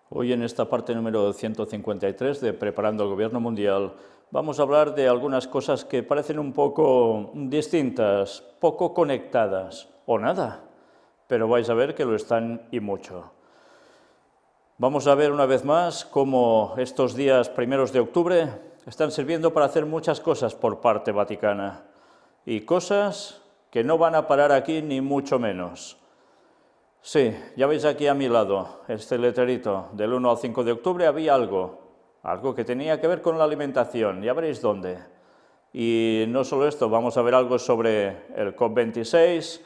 Hoy en esta parte número 153 de Preparando el Gobierno Mundial vamos a hablar de algunas cosas que parecen un poco distintas, poco conectadas o nada, pero vais a ver que lo están y mucho. Vamos a ver una vez más cómo estos días primeros de octubre están sirviendo para hacer muchas cosas por parte vaticana y cosas que no van a parar aquí ni mucho menos. Sí, ya veis aquí a mi lado, este letrerito, del 1 al 5 de octubre había algo que tenía que ver con la alimentación, ya veréis dónde. Y no solo esto, vamos a ver algo sobre el COP26,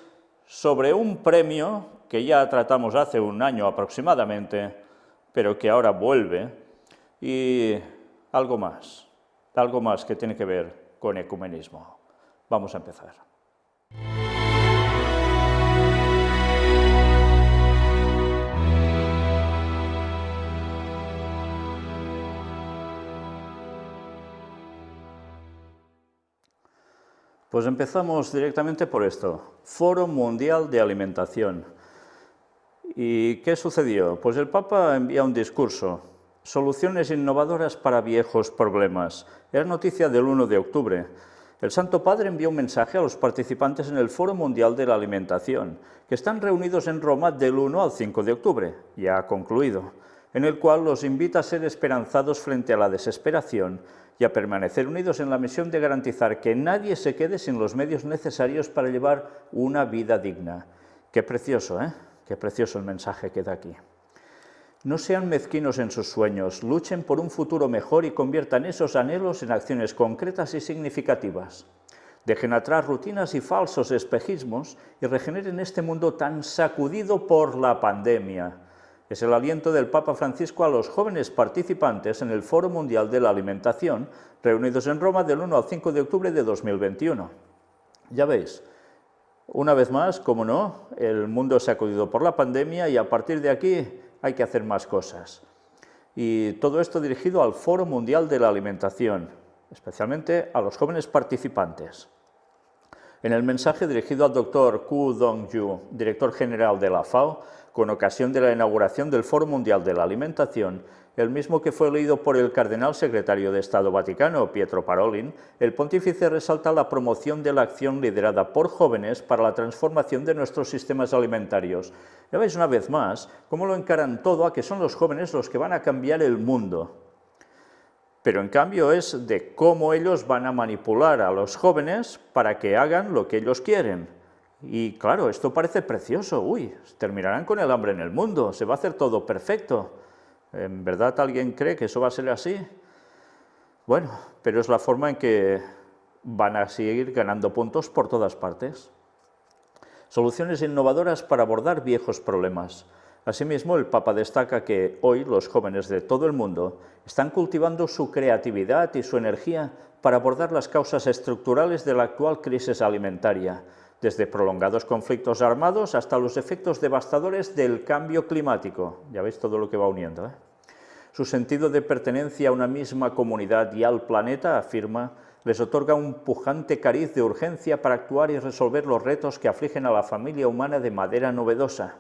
sobre un premio que ya tratamos hace un año aproximadamente, pero que ahora vuelve, y algo más que tiene que ver con ecumenismo. Vamos a empezar. Pues empezamos directamente por esto, Foro Mundial de Alimentación. ¿Y qué sucedió? Pues el Papa envía un discurso, Soluciones innovadoras para viejos problemas. Era noticia del 1 de octubre. El Santo Padre envió un mensaje a los participantes en el Foro Mundial de la Alimentación, que están reunidos en Roma del 1 al 5 de octubre, ya ha concluido, en el cual los invita a ser esperanzados frente a la desesperación y a permanecer unidos en la misión de garantizar que nadie se quede sin los medios necesarios para llevar una vida digna. Qué precioso, ¿eh? Qué precioso el mensaje que da aquí. No sean mezquinos en sus sueños, luchen por un futuro mejor y conviertan esos anhelos en acciones concretas y significativas. Dejen atrás rutinas y falsos espejismos y regeneren este mundo tan sacudido por la pandemia. Es el aliento del Papa Francisco a los jóvenes participantes en el Foro Mundial de la Alimentación, reunidos en Roma del 1 al 5 de octubre de 2021. Ya veis, una vez más, como no, el mundo se ha sacudido por la pandemia y a partir de aquí hay que hacer más cosas. Y todo esto dirigido al Foro Mundial de la Alimentación, especialmente a los jóvenes participantes. En el mensaje dirigido al Dr. Ku Dong-ju, director general de la FAO, con ocasión de la inauguración del Foro Mundial de la Alimentación, el mismo que fue leído por el cardenal secretario de Estado Vaticano, Pietro Parolin, el pontífice resalta la promoción de la acción liderada por jóvenes para la transformación de nuestros sistemas alimentarios. Ya veis una vez más cómo lo encaran todo a que son los jóvenes los que van a cambiar el mundo. Pero en cambio es de cómo ellos van a manipular a los jóvenes para que hagan lo que ellos quieren. Y claro, esto parece precioso, terminarán con el hambre en el mundo, se va a hacer todo perfecto. ¿En verdad alguien cree que eso va a ser así? Bueno, pero es la forma en que van a seguir ganando puntos por todas partes. Soluciones innovadoras para abordar viejos problemas. Asimismo, el Papa destaca que hoy los jóvenes de todo el mundo están cultivando su creatividad y su energía para abordar las causas estructurales de la actual crisis alimentaria, desde prolongados conflictos armados hasta los efectos devastadores del cambio climático. Ya veis todo lo que va uniendo, ¿eh? Su sentido de pertenencia a una misma comunidad y al planeta, afirma, les otorga un pujante cariz de urgencia para actuar y resolver los retos que afligen a la familia humana de manera novedosa.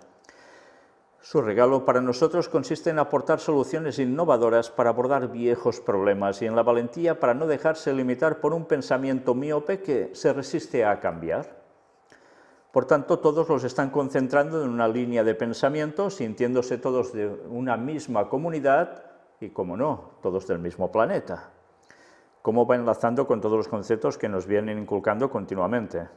Su regalo para nosotros consiste en aportar soluciones innovadoras para abordar viejos problemas y en la valentía para no dejarse limitar por un pensamiento míope que se resiste a cambiar. Por tanto, todos los están concentrando en una línea de pensamiento, sintiéndose todos de una misma comunidad y, como no, todos del mismo planeta. Cómo va enlazando con todos los conceptos que nos vienen inculcando continuamente.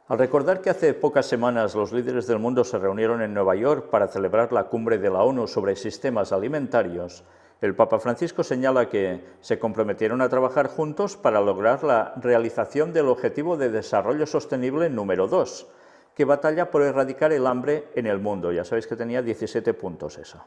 Al recordar que hace pocas semanas los líderes del mundo se reunieron en Nueva York para celebrar la cumbre de la ONU sobre sistemas alimentarios, el Papa Francisco señala que se comprometieron a trabajar juntos para lograr la realización del Objetivo de Desarrollo Sostenible número 2, que batalla por erradicar el hambre en el mundo. Ya sabéis que tenía 17 puntos eso.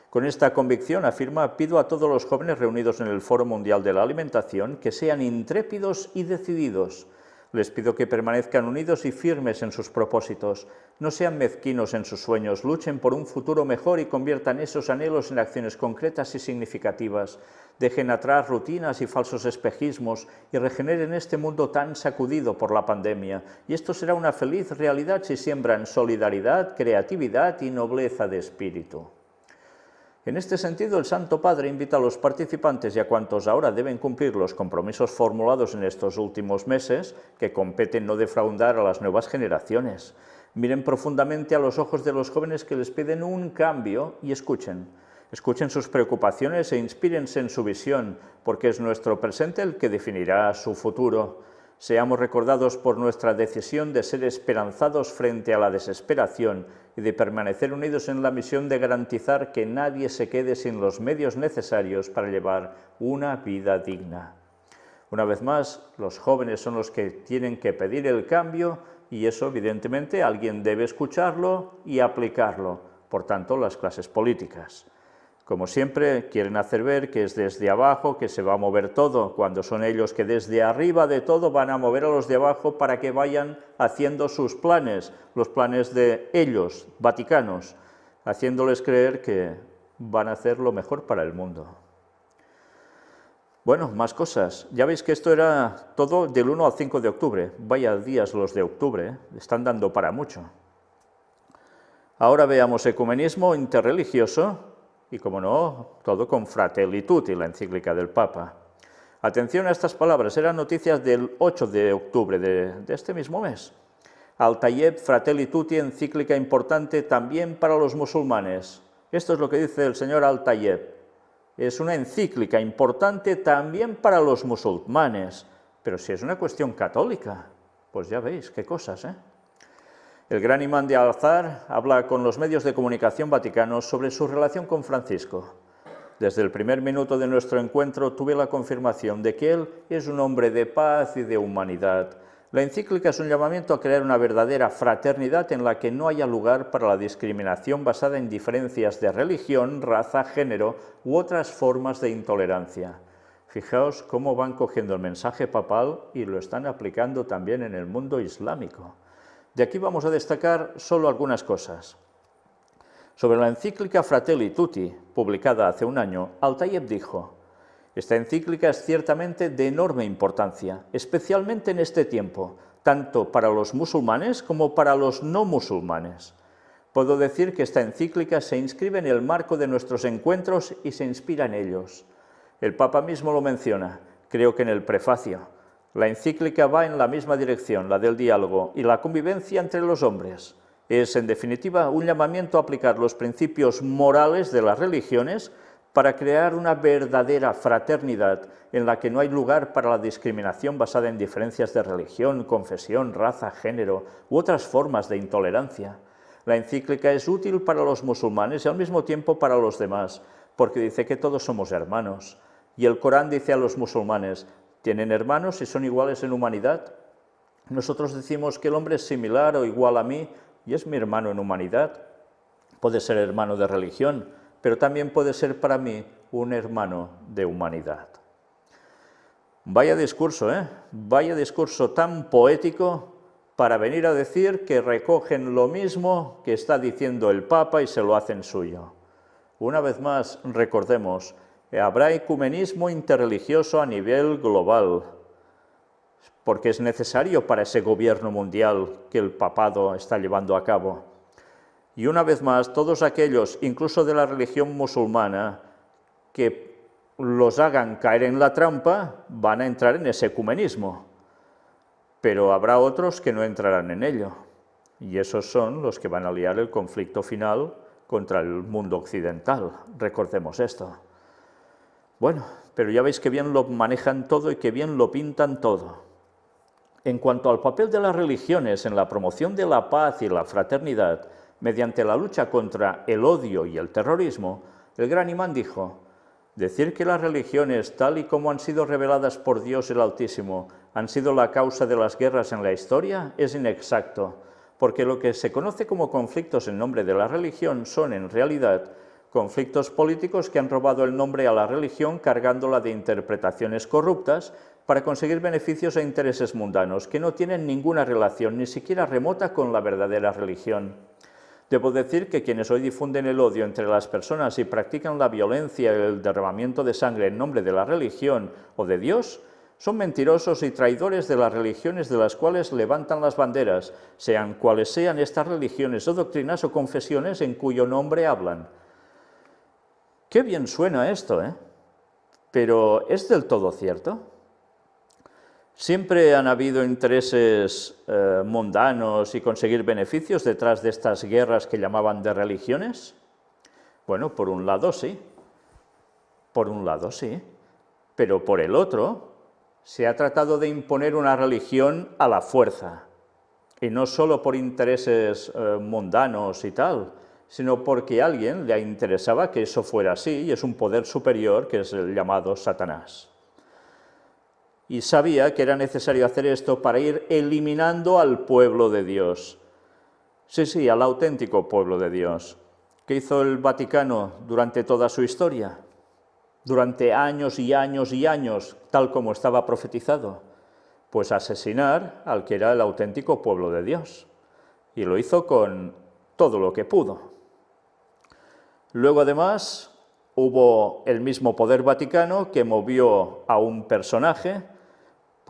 Con esta convicción, afirma, pido a todos los jóvenes reunidos en el Foro Mundial de la Alimentación que sean intrépidos y decididos. Les pido que permanezcan unidos y firmes en sus propósitos, no sean mezquinos en sus sueños, luchen por un futuro mejor y conviertan esos anhelos en acciones concretas y significativas. Dejen atrás rutinas y falsos espejismos y regeneren este mundo tan sacudido por la pandemia. Y esto será una feliz realidad si siembran solidaridad, creatividad y nobleza de espíritu. En este sentido, el Santo Padre invita a los participantes y a cuantos ahora deben cumplir los compromisos formulados en estos últimos meses, que competen no defraudar a las nuevas generaciones. Miren profundamente a los ojos de los jóvenes que les piden un cambio y escuchen. Escuchen sus preocupaciones e inspírense en su visión, porque es nuestro presente el que definirá su futuro. Seamos recordados por nuestra decisión de ser esperanzados frente a la desesperación y de permanecer unidos en la misión de garantizar que nadie se quede sin los medios necesarios para llevar una vida digna. Una vez más, los jóvenes son los que tienen que pedir el cambio y eso, evidentemente, alguien debe escucharlo y aplicarlo, por tanto, las clases políticas. Como siempre, quieren hacer ver que es desde abajo que se va a mover todo, cuando son ellos que desde arriba de todo van a mover a los de abajo para que vayan haciendo sus planes, los planes de ellos, vaticanos, haciéndoles creer que van a hacer lo mejor para el mundo. Bueno, más cosas. Ya veis que esto era todo del 1 al 5 de octubre. Vaya días los de octubre, ¿eh? Están dando para mucho. Ahora veamos ecumenismo interreligioso. Y, como no, todo con Fratelli Tutti, la encíclica del Papa. Atención a estas palabras, eran noticias del 8 de octubre de este mismo mes. Al-Tayeb, Fratelli Tutti, encíclica importante también para los musulmanes. Esto es lo que dice el señor Al-Tayeb. Es una encíclica importante también para los musulmanes, pero si es una cuestión católica, pues ya veis qué cosas, ¿eh? El gran imán de Al-Azhar habla con los medios de comunicación vaticanos sobre su relación con Francisco. Desde el primer minuto de nuestro encuentro tuve la confirmación de que él es un hombre de paz y de humanidad. La encíclica es un llamamiento a crear una verdadera fraternidad en la que no haya lugar para la discriminación basada en diferencias de religión, raza, género u otras formas de intolerancia. Fijaos cómo van cogiendo el mensaje papal y lo están aplicando también en el mundo islámico. De aquí vamos a destacar solo algunas cosas. Sobre la encíclica Fratelli Tutti, publicada hace un año, Al-Tayeb dijo: esta encíclica es ciertamente de enorme importancia, especialmente en este tiempo, tanto para los musulmanes como para los no musulmanes. Puedo decir que esta encíclica se inscribe en el marco de nuestros encuentros y se inspira en ellos. El Papa mismo lo menciona, creo que en el prefacio. La encíclica va en la misma dirección, la del diálogo y la convivencia entre los hombres. Es, en definitiva, un llamamiento a aplicar los principios morales de las religiones para crear una verdadera fraternidad en la que no hay lugar para la discriminación basada en diferencias de religión, confesión, raza, género u otras formas de intolerancia. La encíclica es útil para los musulmanes y al mismo tiempo para los demás, porque dice que todos somos hermanos. Y el Corán dice a los musulmanes: ¿tienen hermanos y son iguales en humanidad? Nosotros decimos que el hombre es similar o igual a mí y es mi hermano en humanidad. Puede ser hermano de religión, pero también puede ser para mí un hermano de humanidad. Vaya discurso, ¿eh? Vaya discurso tan poético para venir a decir que recogen lo mismo que está diciendo el Papa y se lo hacen suyo. Una vez más, recordemos, habrá ecumenismo interreligioso a nivel global, porque es necesario para ese gobierno mundial que el papado está llevando a cabo. Y una vez más, todos aquellos, incluso de la religión musulmana, que los hagan caer en la trampa, van a entrar en ese ecumenismo. Pero habrá otros que no entrarán en ello. Y esos son los que van a liar el conflicto final contra el mundo occidental. Recordemos esto. Bueno, pero ya veis que bien lo manejan todo y que bien lo pintan todo. En cuanto al papel de las religiones en la promoción de la paz y la fraternidad, mediante la lucha contra el odio y el terrorismo, el gran imán dijo: decir que las religiones, tal y como han sido reveladas por Dios el Altísimo, han sido la causa de las guerras en la historia es inexacto, porque lo que se conoce como conflictos en nombre de la religión son, en realidad, conflictos políticos que han robado el nombre a la religión cargándola de interpretaciones corruptas para conseguir beneficios e intereses mundanos que no tienen ninguna relación, ni siquiera remota, con la verdadera religión. Debo decir que quienes hoy difunden el odio entre las personas y practican la violencia y el derramamiento de sangre en nombre de la religión o de Dios son mentirosos y traidores de las religiones de las cuales levantan las banderas, sean cuales sean estas religiones o doctrinas o confesiones en cuyo nombre hablan. Qué bien suena esto, ¿eh? Pero ¿es del todo cierto? ¿Siempre han habido intereses mundanos y conseguir beneficios detrás de estas guerras que llamaban de religiones? Bueno, por un lado sí, pero por el otro se ha tratado de imponer una religión a la fuerza, y no solo por intereses mundanos y tal, sino porque a alguien le interesaba que eso fuera así, y es un poder superior que es el llamado Satanás. Y sabía que era necesario hacer esto para ir eliminando al pueblo de Dios. Sí, al auténtico pueblo de Dios. ¿Qué hizo el Vaticano durante toda su historia? Durante años y años y años, tal como estaba profetizado. Pues asesinar al que era el auténtico pueblo de Dios. Y lo hizo con todo lo que pudo. Luego, además, hubo el mismo poder vaticano que movió a un personaje,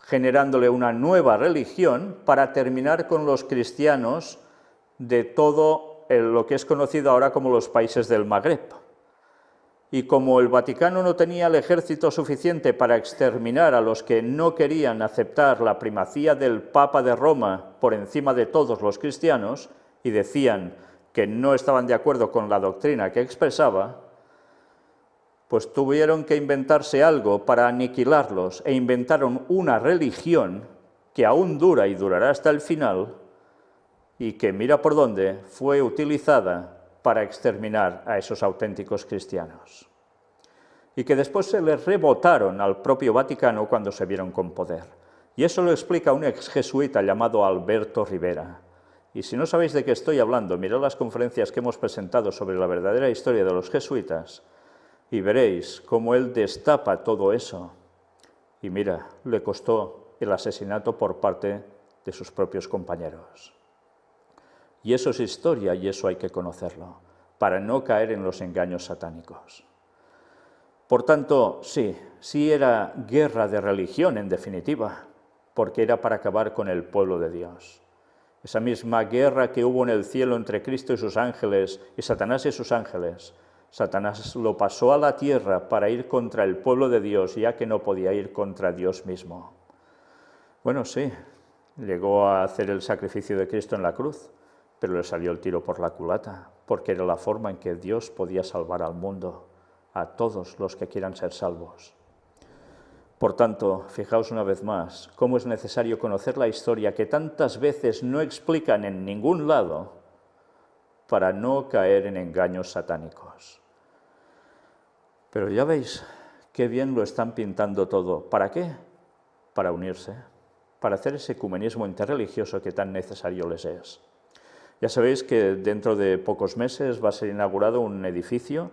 generándole una nueva religión para terminar con los cristianos de todo lo que es conocido ahora como los países del Magreb. Y como el Vaticano no tenía el ejército suficiente para exterminar a los que no querían aceptar la primacía del Papa de Roma por encima de todos los cristianos, y decían que no estaban de acuerdo con la doctrina que expresaba, pues tuvieron que inventarse algo para aniquilarlos, e inventaron una religión que aún dura y durará hasta el final, y que, mira por dónde, fue utilizada para exterminar a esos auténticos cristianos. Y que después se les rebotaron al propio Vaticano cuando se vieron con poder. Y eso lo explica un ex jesuita llamado Alberto Rivera. Y si no sabéis de qué estoy hablando, mirad las conferencias que hemos presentado sobre la verdadera historia de los jesuitas y veréis cómo él destapa todo eso. Y mira, le costó el asesinato por parte de sus propios compañeros. Y eso es historia y eso hay que conocerlo, para no caer en los engaños satánicos. Por tanto, sí era guerra de religión en definitiva, porque era para acabar con el pueblo de Dios. Esa misma guerra que hubo en el cielo entre Cristo y sus ángeles, y Satanás y sus ángeles, Satanás lo pasó a la tierra para ir contra el pueblo de Dios, ya que no podía ir contra Dios mismo. Bueno, sí, llegó a hacer el sacrificio de Cristo en la cruz, pero le salió el tiro por la culata, porque era la forma en que Dios podía salvar al mundo, a todos los que quieran ser salvos. Por tanto, fijaos una vez más cómo es necesario conocer la historia que tantas veces no explican en ningún lado para no caer en engaños satánicos. Pero ya veis qué bien lo están pintando todo. ¿Para qué? Para unirse, para hacer ese ecumenismo interreligioso que tan necesario les es. Ya sabéis que dentro de pocos meses va a ser inaugurado un edificio,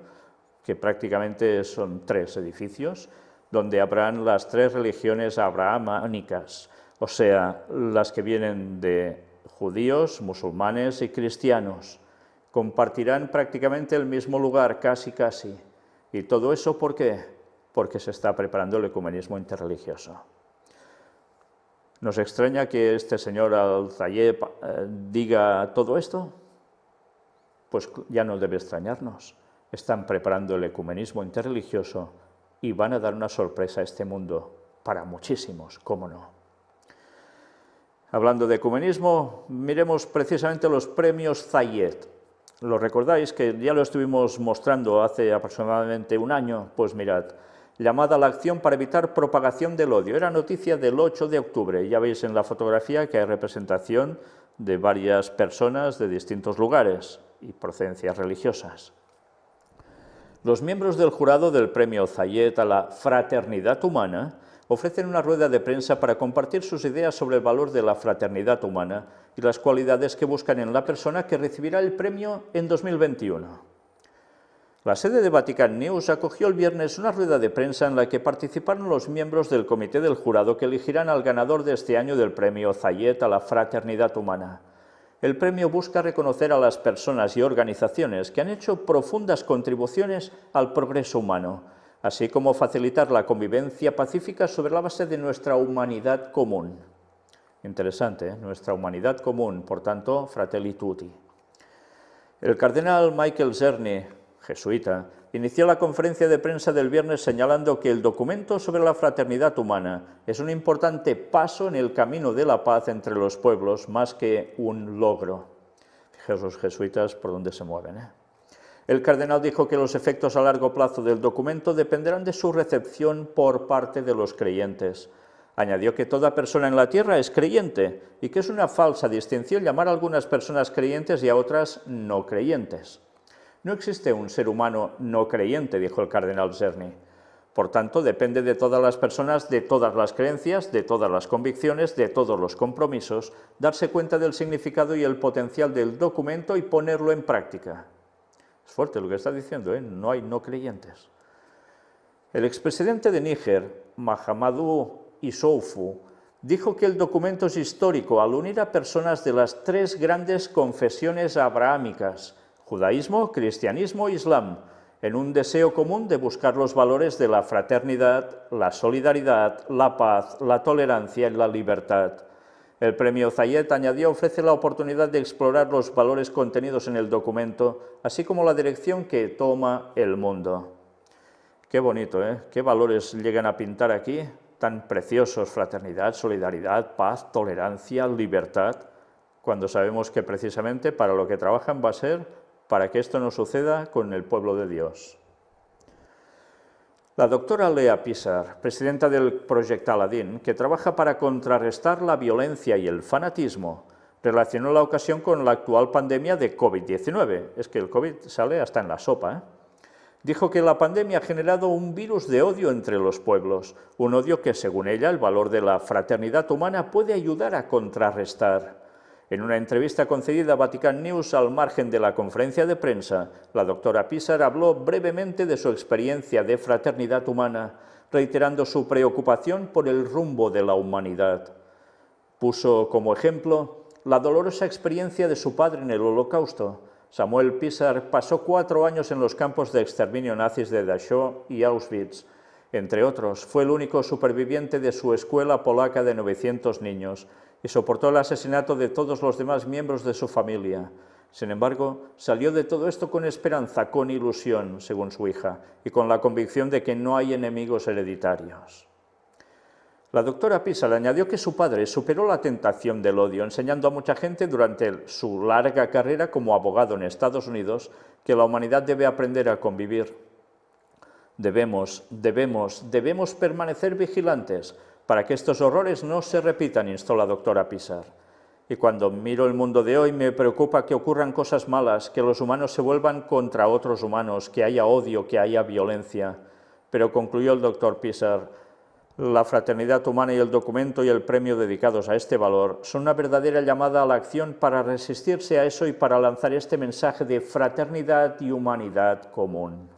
que prácticamente son 3 edificios, donde habrán las 3 religiones abrahámicas, o sea, las que vienen de judíos, musulmanes y cristianos. Compartirán prácticamente el mismo lugar, casi. ¿Y todo eso por qué? Porque se está preparando el ecumenismo interreligioso. ¿Nos extraña que este señor Al-Tayeb diga todo esto? Pues ya no debe extrañarnos. Están preparando el ecumenismo interreligioso y van a dar una sorpresa a este mundo, para muchísimos, cómo no. Hablando de ecumenismo, miremos precisamente los premios Zayed. ¿Lo recordáis? Que ya lo estuvimos mostrando hace aproximadamente un año. Pues mirad, llamada a la acción para evitar propagación del odio. Era noticia del 8 de octubre. Ya veis en la fotografía que hay representación de varias personas de distintos lugares y procedencias religiosas. Los miembros del jurado del premio Zayed a la fraternidad humana ofrecen una rueda de prensa para compartir sus ideas sobre el valor de la fraternidad humana y las cualidades que buscan en la persona que recibirá el premio en 2021. La sede de Vatican News acogió el viernes una rueda de prensa en la que participaron los miembros del comité del jurado que elegirán al ganador de este año del premio Zayed a la fraternidad humana. El premio busca reconocer a las personas y organizaciones que han hecho profundas contribuciones al progreso humano, así como facilitar la convivencia pacífica sobre la base de nuestra humanidad común. Interesante, ¿eh? Nuestra humanidad común, por tanto, Fratelli Tutti. El cardenal Michael Czerny, jesuita, inició la conferencia de prensa del viernes señalando que el documento sobre la fraternidad humana es un importante paso en el camino de la paz entre los pueblos, más que un logro. Fijaos los jesuitas por dónde se mueven, ¿eh? El cardenal dijo que los efectos a largo plazo del documento dependerán de su recepción por parte de los creyentes. Añadió que toda persona en la tierra es creyente y que es una falsa distinción llamar a algunas personas creyentes y a otras no creyentes. No existe un ser humano no creyente, dijo el cardenal Czerny. Por tanto, depende de todas las personas, de todas las creencias, de todas las convicciones, de todos los compromisos, darse cuenta del significado y el potencial del documento y ponerlo en práctica. Es fuerte lo que está diciendo, ¿eh? No hay no creyentes. El expresidente de Níger, Mahamadou Issoufou, dijo que el documento es histórico al unir a personas de las tres grandes confesiones abrahámicas, judaísmo, cristianismo e islam, en un deseo común de buscar los valores de la fraternidad, la solidaridad, la paz, la tolerancia y la libertad. El premio Zayed, añadió, ofrece la oportunidad de explorar los valores contenidos en el documento, así como la dirección que toma el mundo. Qué bonito, ¿eh? Qué valores llegan a pintar aquí, tan preciosos: fraternidad, solidaridad, paz, tolerancia, libertad, cuando sabemos que precisamente para lo que trabajan va a ser para que esto no suceda con el pueblo de Dios. La doctora Lea Pissar, presidenta del Proyecto Aladín, que trabaja para contrarrestar la violencia y el fanatismo, relacionó la ocasión con la actual pandemia de COVID-19. Es que el COVID sale hasta en la sopa, ¿eh? Dijo que la pandemia ha generado un virus de odio entre los pueblos, un odio que, según ella, el valor de la fraternidad humana puede ayudar a contrarrestar. En una entrevista concedida a Vatican News al margen de la conferencia de prensa, la doctora Pissar habló brevemente de su experiencia de fraternidad humana, reiterando su preocupación por el rumbo de la humanidad. Puso como ejemplo la dolorosa experiencia de su padre en el Holocausto. Samuel Pissar pasó 4 años en los campos de exterminio nazis de Dachau y Auschwitz. Entre otros, fue el único superviviente de su escuela polaca de 900 niños y soportó el asesinato de todos los demás miembros de su familia. Sin embargo, salió de todo esto con esperanza, con ilusión, según su hija, y con la convicción de que no hay enemigos hereditarios. La doctora Pissar añadió que su padre superó la tentación del odio, enseñando a mucha gente durante su larga carrera como abogado en Estados Unidos que la humanidad debe aprender a convivir. Debemos permanecer vigilantes para que estos horrores no se repitan, instó la doctora Pissar. Y cuando miro el mundo de hoy me preocupa que ocurran cosas malas, que los humanos se vuelvan contra otros humanos, que haya odio, que haya violencia. Pero concluyó el doctor Pissar, la fraternidad humana y el documento y el premio dedicados a este valor son una verdadera llamada a la acción para resistirse a eso y para lanzar este mensaje de fraternidad y humanidad común.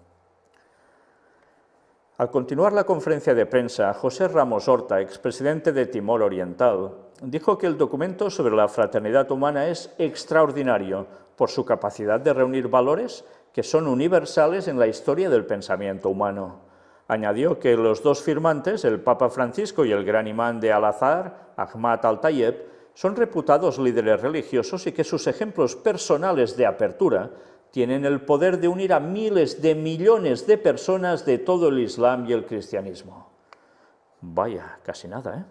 Al continuar la conferencia de prensa, José Ramos Horta, expresidente de Timor Oriental, dijo que el documento sobre la fraternidad humana es extraordinario por su capacidad de reunir valores que son universales en la historia del pensamiento humano. Añadió que los dos firmantes, el Papa Francisco y el gran imán de Al-Azhar, Ahmad Al-Tayeb, son reputados líderes religiosos y que sus ejemplos personales de apertura tienen el poder de unir a miles de millones de personas de todo el Islam y el cristianismo. Vaya, casi nada, ¿eh?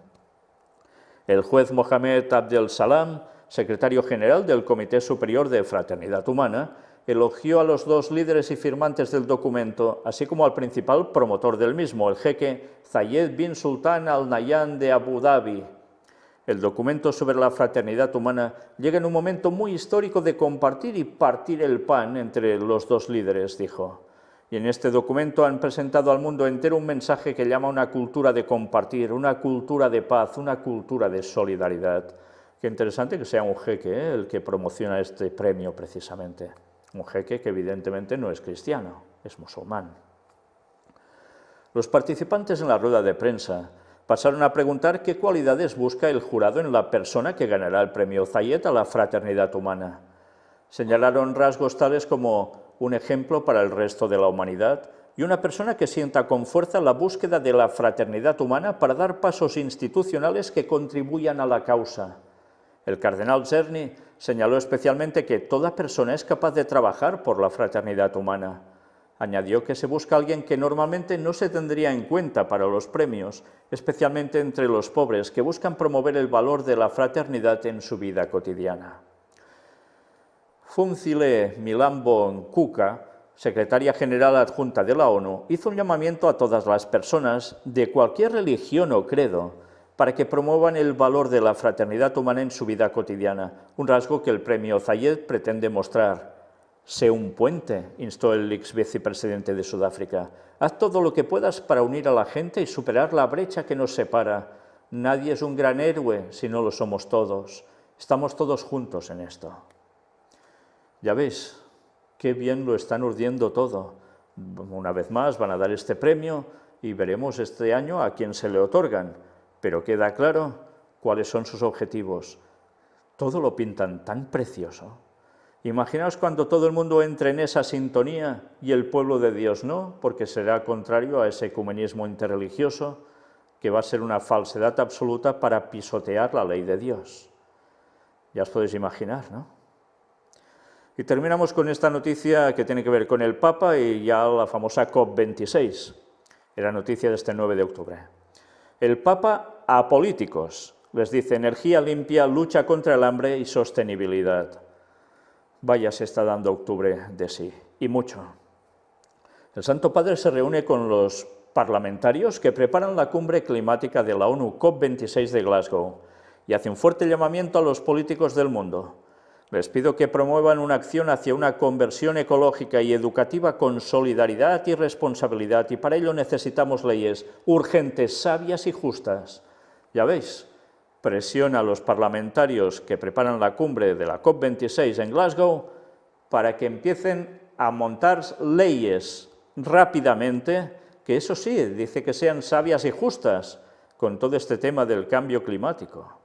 El juez Mohamed Abdel Salam, secretario general del Comité Superior de Fraternidad Humana, elogió a los dos líderes y firmantes del documento, así como al principal promotor del mismo, el jeque Zayed bin Sultan Al Nahyan de Abu Dhabi. El documento sobre la fraternidad humana llega en un momento muy histórico de compartir y partir el pan entre los dos líderes, dijo. Y en este documento han presentado al mundo entero un mensaje que llama una cultura de compartir, una cultura de paz, una cultura de solidaridad. Qué interesante que sea un jeque, el que promociona este premio precisamente. Un jeque que evidentemente no es cristiano, es musulmán. Los participantes en la rueda de prensa pasaron a preguntar qué cualidades busca el jurado en la persona que ganará el premio Zayed a la fraternidad humana. Señalaron rasgos tales como un ejemplo para el resto de la humanidad y una persona que sienta con fuerza la búsqueda de la fraternidad humana para dar pasos institucionales que contribuyan a la causa. El cardenal Czerny señaló especialmente que toda persona es capaz de trabajar por la fraternidad humana. Añadió que se busca a alguien que normalmente no se tendría en cuenta para los premios, especialmente entre los pobres, que buscan promover el valor de la fraternidad en su vida cotidiana. Funzile Milambo Nkuka, secretaria general adjunta de la ONU, hizo un llamamiento a todas las personas de cualquier religión o credo para que promuevan el valor de la fraternidad humana en su vida cotidiana, un rasgo que el premio Zayed pretende mostrar. Sé un puente, instó el ex vicepresidente de Sudáfrica. Haz todo lo que puedas para unir a la gente y superar la brecha que nos separa. Nadie es un gran héroe si no lo somos todos. Estamos todos juntos en esto. Ya veis, qué bien lo están urdiendo todo. Una vez más van a dar este premio y veremos este año a quién se le otorgan. Pero queda claro cuáles son sus objetivos. Todo lo pintan tan precioso. Imaginaos cuando todo el mundo entre en esa sintonía y el pueblo de Dios no, porque será contrario a ese ecumenismo interreligioso que va a ser una falsedad absoluta para pisotear la ley de Dios. Ya os podéis imaginar, ¿no? Y terminamos con esta noticia que tiene que ver con el Papa y ya la famosa COP26. Era noticia de este 9 de octubre. El Papa a políticos les dice energía limpia, lucha contra el hambre y sostenibilidad. Vaya, se está dando octubre de sí, y mucho. El Santo Padre se reúne con los parlamentarios que preparan la cumbre climática de la ONU COP26 de Glasgow y hace un fuerte llamamiento a los políticos del mundo. Les pido que promuevan una acción hacia una conversión ecológica y educativa con solidaridad y responsabilidad, y para ello necesitamos leyes urgentes, sabias y justas. Ya veis, presiona a los parlamentarios que preparan la cumbre de la COP26 en Glasgow para que empiecen a montar leyes rápidamente, que eso sí, dice que sean sabias y justas con todo este tema del cambio climático.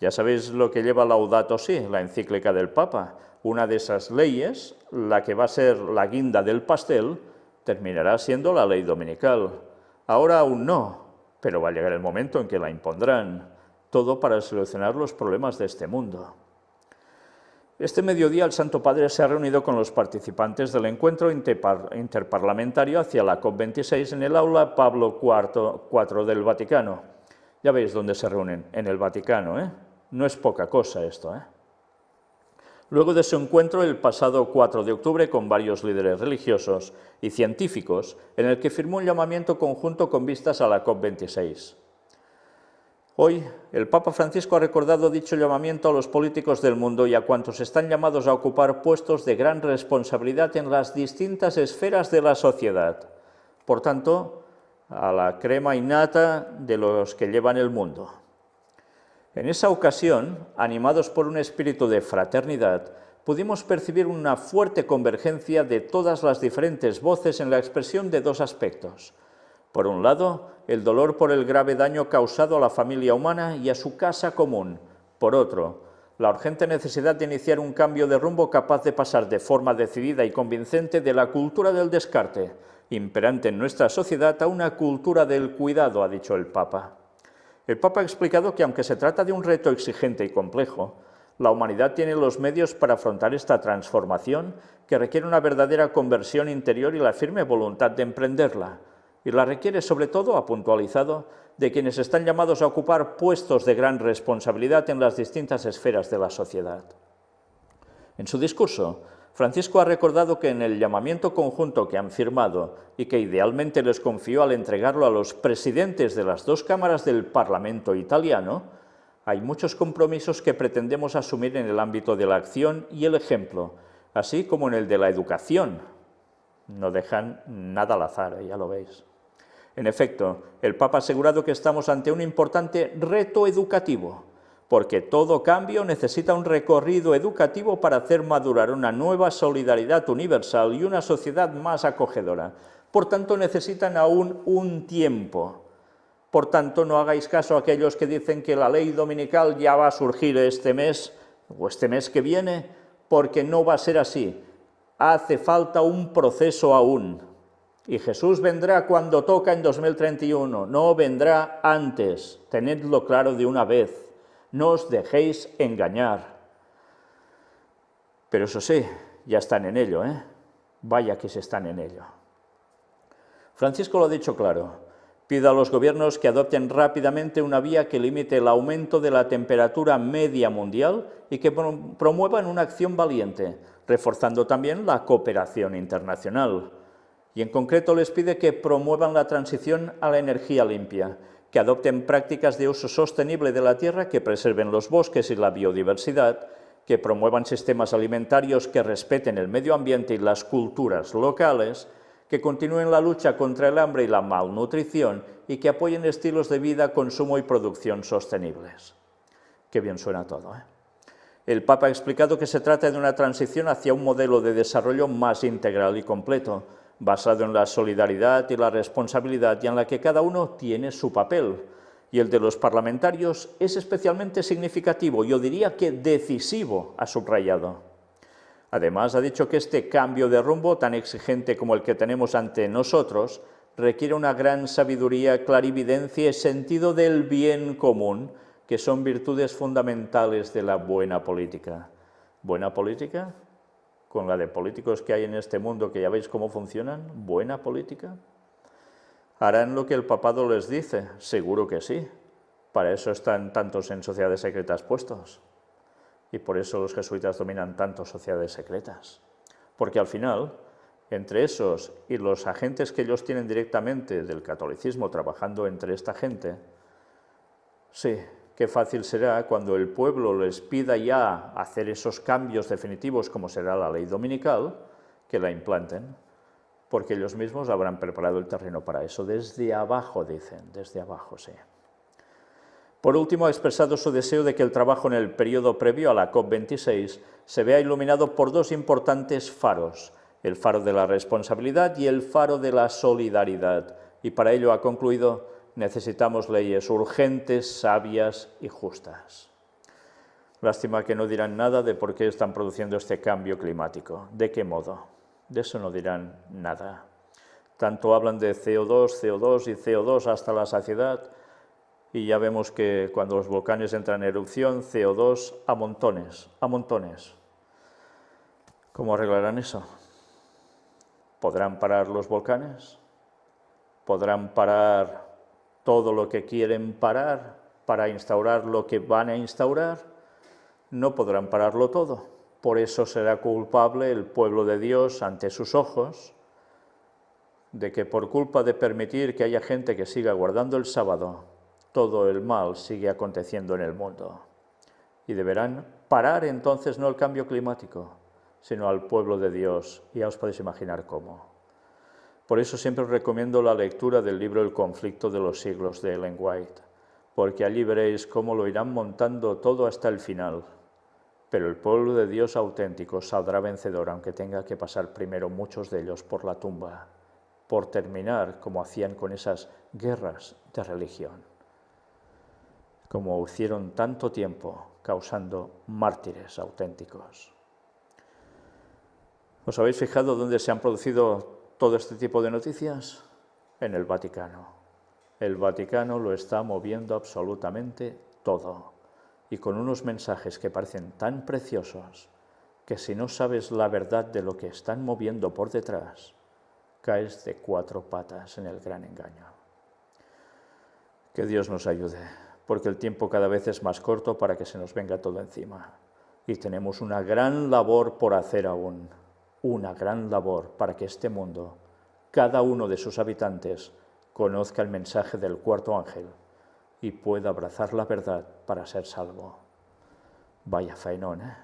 Ya sabéis lo que lleva Laudato Si, la encíclica del Papa. Una de esas leyes, la que va a ser la guinda del pastel, terminará siendo la ley dominical. Ahora aún no, pero va a llegar el momento en que la impondrán. Todo para solucionar los problemas de este mundo. Este mediodía el Santo Padre se ha reunido con los participantes del encuentro interparlamentario hacia la COP26 en el aula Pablo IV del Vaticano. Ya veis dónde se reúnen, en el Vaticano, ¿eh? No es poca cosa esto, ¿eh? Luego de su encuentro el pasado 4 de octubre con varios líderes religiosos y científicos, en el que firmó un llamamiento conjunto con vistas a la COP26. Hoy, el Papa Francisco ha recordado dicho llamamiento a los políticos del mundo y a cuantos están llamados a ocupar puestos de gran responsabilidad en las distintas esferas de la sociedad. Por tanto, a la crema innata de los que llevan el mundo. En esa ocasión, animados por un espíritu de fraternidad, pudimos percibir una fuerte convergencia de todas las diferentes voces en la expresión de dos aspectos. Por un lado, el dolor por el grave daño causado a la familia humana y a su casa común. Por otro, la urgente necesidad de iniciar un cambio de rumbo capaz de pasar de forma decidida y convincente de la cultura del descarte, imperante en nuestra sociedad, a una cultura del cuidado, ha dicho el Papa. El Papa ha explicado que aunque se trata de un reto exigente y complejo, la humanidad tiene los medios para afrontar esta transformación que requiere una verdadera conversión interior y la firme voluntad de emprenderla. Y la requiere sobre todo, ha puntualizado, de quienes están llamados a ocupar puestos de gran responsabilidad en las distintas esferas de la sociedad. En su discurso, Francisco ha recordado que en el llamamiento conjunto que han firmado y que idealmente les confió al entregarlo a los presidentes de las dos cámaras del Parlamento italiano, hay muchos compromisos que pretendemos asumir en el ámbito de la acción y el ejemplo, así como en el de la educación. No dejan nada al azar, ya lo veis. En efecto, el Papa ha asegurado que estamos ante un importante reto educativo, porque todo cambio necesita un recorrido educativo para hacer madurar una nueva solidaridad universal y una sociedad más acogedora. Por tanto, necesitan aún un tiempo. Por tanto, no hagáis caso a aquellos que dicen que la ley dominical ya va a surgir este mes o este mes que viene, porque no va a ser así. Hace falta un proceso aún. Y Jesús vendrá cuando toca en 2031, no vendrá antes. Tenedlo claro de una vez. No os dejéis engañar. Pero eso sí, ya están en ello, ¿eh? Vaya que se están en ello. Francisco lo ha dicho claro. Pide a los gobiernos que adopten rápidamente una vía que limite el aumento de la temperatura media mundial y que promuevan una acción valiente, reforzando también la cooperación internacional. Y en concreto les pide que promuevan la transición a la energía limpia, que adopten prácticas de uso sostenible de la tierra, que preserven los bosques y la biodiversidad, que promuevan sistemas alimentarios que respeten el medio ambiente y las culturas locales, que continúen la lucha contra el hambre y la malnutrición y que apoyen estilos de vida, consumo y producción sostenibles. Qué bien suena todo, ¿eh? El Papa ha explicado que se trata de una transición hacia un modelo de desarrollo más integral y completo, basado en la solidaridad y la responsabilidad y en la que cada uno tiene su papel. Y el de los parlamentarios es especialmente significativo, yo diría que decisivo, ha subrayado. Además, ha dicho que este cambio de rumbo, tan exigente como el que tenemos ante nosotros, requiere una gran sabiduría, clarividencia y sentido del bien común, que son virtudes fundamentales de la buena política. ¿Buena política? Con la de políticos que hay en este mundo, que ya veis cómo funcionan. ¿Buena política? ¿Harán lo que el papado les dice? Seguro que sí. Para eso están tantos en sociedades secretas puestos. Y por eso los jesuitas dominan tanto sociedades secretas. Porque al final, entre esos y los agentes que ellos tienen directamente del catolicismo trabajando entre esta gente, sí, qué fácil será cuando el pueblo les pida ya hacer esos cambios definitivos, como será la ley dominical, que la implanten, porque ellos mismos habrán preparado el terreno para eso. Desde abajo, dicen, desde abajo, sí. Por último, ha expresado su deseo de que el trabajo en el periodo previo a la COP26 se vea iluminado por dos importantes faros, el faro de la responsabilidad y el faro de la solidaridad. Y para ello, ha concluido, necesitamos leyes urgentes, sabias y justas. Lástima que no dirán nada de por qué están produciendo este cambio climático, de qué modo. De eso no dirán nada. Tanto hablan de CO2, CO2 y CO2 hasta la saciedad, y ya vemos que cuando los volcanes entran en erupción, CO2 a montones, a montones. ¿Cómo arreglarán eso? ¿Podrán parar los volcanes? ¿Podrán parar todo lo que quieren parar para instaurar lo que van a instaurar? No podrán pararlo todo. Por eso será culpable el pueblo de Dios ante sus ojos de que por culpa de permitir que haya gente que siga guardando el sábado, todo el mal sigue aconteciendo en el mundo. Y deberán parar entonces no el cambio climático, sino al pueblo de Dios. Ya os podéis imaginar cómo. Por eso siempre os recomiendo la lectura del libro El conflicto de los siglos de Ellen White, porque allí veréis cómo lo irán montando todo hasta el final. Pero el pueblo de Dios auténtico saldrá vencedor, aunque tenga que pasar primero muchos de ellos por la tumba, por terminar como hacían con esas guerras de religión, como hicieron tanto tiempo, causando mártires auténticos. ¿Os habéis fijado dónde se han producido todo este tipo de noticias? En el Vaticano. El Vaticano lo está moviendo absolutamente todo, y con unos mensajes que parecen tan preciosos que si no sabes la verdad de lo que están moviendo por detrás, caes de cuatro patas en el gran engaño. Que Dios nos ayude, porque el tiempo cada vez es más corto para que se nos venga todo encima. Y tenemos una gran labor por hacer aún, una gran labor para que este mundo, cada uno de sus habitantes, conozca el mensaje del cuarto ángel y pueda abrazar la verdad para ser salvo. Vaya faenón, ¿eh?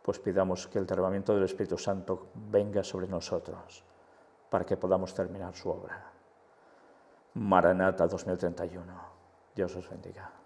Pues pidamos que el derramamiento del Espíritu Santo venga sobre nosotros para que podamos terminar su obra. Maranata 2031. Dios os bendiga.